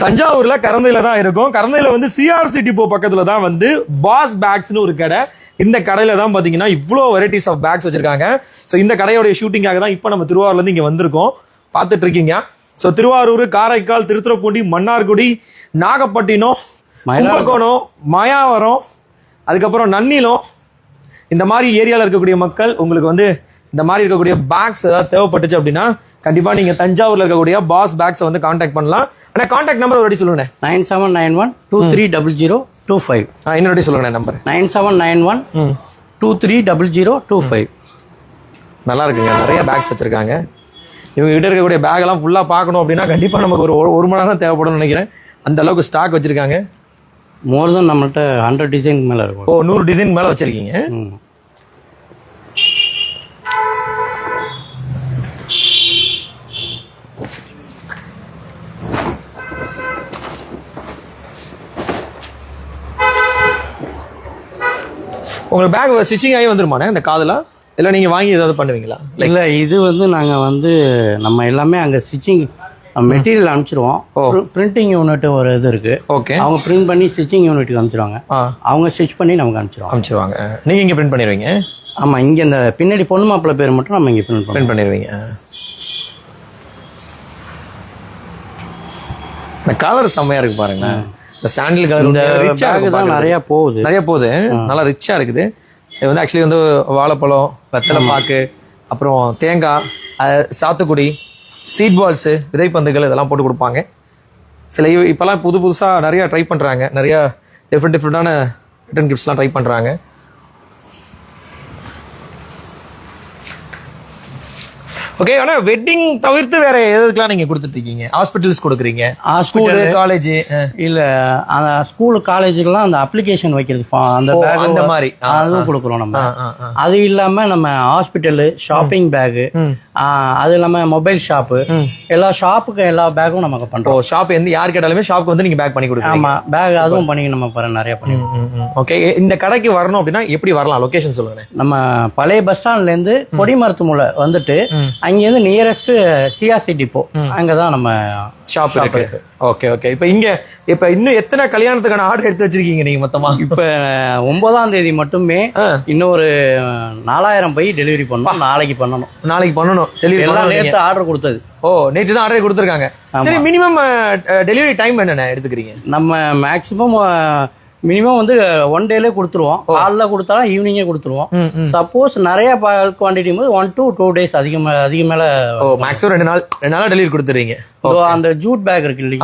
தஞ்சாவூர்ல கரந்தையில தான் இருக்கும். கரந்தையில வந்து சிஆர்சி டிப்போ பக்கத்துல தான் வந்து பாஸ் பேக்ஸ்னு ஒரு கடை. இந்த கடையில தான் பாத்தீங்கன்னா இவ்வளோ வெரைட்டிஸ் ஆஃப் பேக்ஸ் வச்சிருக்காங்க. ஸோ இந்த கடையோட ஷூட்டிங்காக தான் இப்போ நம்ம திருவாரூர்ல இருந்து இங்க வந்திருக்கோம், பார்த்துட்டு இருக்கீங்க. ஸோ திருவாரூர், காரைக்கால், திருத்துறைப்பூண்டி, மன்னார்குடி, நாகப்பட்டினம், கும்பகோணம், மாயாவரம், அதுக்கப்புறம் நன்னிலம், இந்த மாதிரி ஏரியாவில் இருக்கக்கூடிய மக்கள் உங்களுக்கு வந்து இந்த மாதிரி இருக்கக்கூடிய பேக்ஸ் ஏதாவது தேவைப்பட்டுச்சு அப்படின்னா கண்டிப்பா நீங்க தஞ்சாவூர்ல இருக்கக்கூடிய பாஸ் பேக்ஸை வந்து கான்டாக்ட் பண்ணலாம். ஆனா கான்டாக்ட் நம்பர் ஒரு சொல்லுங்க. 9791230025. இன்னொரு சொல்லுங்க நம்பர். 9791230025. நல்லா இருக்குங்க, நிறைய பேக்ஸ் வச்சிருக்காங்க. இவங்க கிட்ட இருக்கக்கூடிய பேக் எல்லாம் ஃபுல்லா பார்க்கணும் அப்படின்னா கண்டிப்பா நமக்கு ஒரு மணி நேரம் தேவைப்படும் நினைக்கிறேன். அந்த அளவுக்கு ஸ்டாக் வச்சிருக்காங்க. மோர் தென் நம்மள்ட்ட 100 டிசைன் மேல இருக்கும். 100 டிசைன் மேல வச்சிருக்கீங்க. உங்களுக்கு பேக் ஸ்டிச்சிங் ஆகி வந்துருமாண்ணே இந்த காதுல, இல்லை நீங்க வாங்கி ஏதாவது பண்ணுவீங்களா? இல்ல, இது வந்து நாங்க வந்து நம்ம எல்லாமே அங்க ஸ்டிச்சிங் மெட்டீரியல் அனுப்பிச்சிருவோம். பிரிண்டிங் யூனிட் ஒரு இது இருக்கு. ஓகே, அவங்க பிரிண்ட் பண்ணி ஸ்டிச்சிங் யூனிட்டுக்கு அனுப்பிச்சிருவாங்க. அவங்க ஸ்டிச் பண்ணி நமக்கு அனுப்பிச்சிருவாங்க. நீங்க இங்க பிரிண்ட் பண்ணிடுவீங்க? ஆமா, இங்க இந்த பின்னாடி பொண்ணு மாப்பிள்ளை பேர் மட்டும் நம்ம இங்க பிரிண்ட் பண்ணிடுவீங்க. இந்த கலர் செம்மையா இருக்கு பாருங்க. இந்த சாண்டில் கலர் தான் நிறைய போகுது. நல்லா ரிச்சா இருக்குது. இது வந்து ஆக்சுவலி வந்து வாழைப்பழம், வெத்தலை பாக்கு, அப்புறம் தேங்காய், சாத்துக்குடி, சீட் பால்ஸு, விதைப்பந்துகள் இதெல்லாம் போட்டு கொடுப்பாங்க. சில இப்போல்லாம் புதுசாக நிறையா ட்ரை பண்ணுறாங்க. நிறையா டிஃப்ரெண்டான ரிட்டன் கிஃப்ட்ஸ்லாம் ட்ரை பண்ணுறாங்க. ஓகே, ஆனால் வெட்டிங் தவிர்த்து வேற எதுக்கெல்லாம் நீங்க கொடுத்துட்டு இருக்கீங்க? ஹாஸ்பிட்டல்ஸ் கொடுக்குறீங்க, ஸ்கூலு, காலேஜ்? இல்ல, அந்த ஸ்கூல் காலேஜுக்கெல்லாம் அந்த அப்ளிகேஷன் வைக்கிறது அந்த பேக் அந்த மாதிரி அதுவும் கொடுக்குறோம் நம்ம. அது இல்லாம நம்ம ஹாஸ்பிட்டலு, ஷாப்பிங் பேகு, அது இல்லாம மொபைல் ஷாப்பு, எல்லா ஷாப்புக்கு எல்லா பேக்கும் நமக்கு பண்றோம். ஷாப் எந்த யார் கேட்டாலுமே ஷாப்புக்கு வந்து நீங்க பேக் பண்ணி கொடுக்குறீங்க? ஆமா, பேக் அதுவும் பண்ணி நம்ம நிறைய பண்ணி. ஓகே, இந்த கடைக்கு வரணும் அப்படின்னா எப்படி வரலாம்? லொகேஷன் சொல்லுங்க. நம்ம பழைய பஸ் ஸ்டாண்ட்ல இருந்து கொடிமரத்துமுலை வந்துட்டு அங்கிருந்து நியரஸ்ட் சிஆர்சி டிப்போ, அங்கதான் நம்ம ஷாப் இருக்கு. ஓகே ஓகே, இப்ப இன்னும் எத்தனை கல்யாணத்துக்கான ஆர்டர் எடுத்து வச்சிருக்கீங்க நீங்க மொத்தமா? இப்ப 9ஆம் தேதி மட்டுமே இன்னொரு 4000 பை டெலிவரி பண்ணணும். நாளைக்கு பண்ணணும் டெலிவரி. நேற்று ஆர்டர் கொடுத்தது. நேற்று தான் ஆர்டர் கொடுத்துருக்காங்க. சரி, மினிமம் டெலிவரி டைம் என்னென்ன எடுத்துக்கிறீங்க? நம்ம மேக்சிமம் மினிமம் வந்து 1 டேலே கொடுத்துருவோம். காலைல கொடுத்தாலும் ஈவினிங்கே கொடுத்துருவோம். சப்போஸ் நிறைய குவான்டிட்டி போது 1 to 2 days அதிகம் மேல மேக்ஸிமம் 2 நாள் டெலிவரி கொடுத்துறீங்க. அந்த ஜூட் பேக் இருக்கு இல்லையா,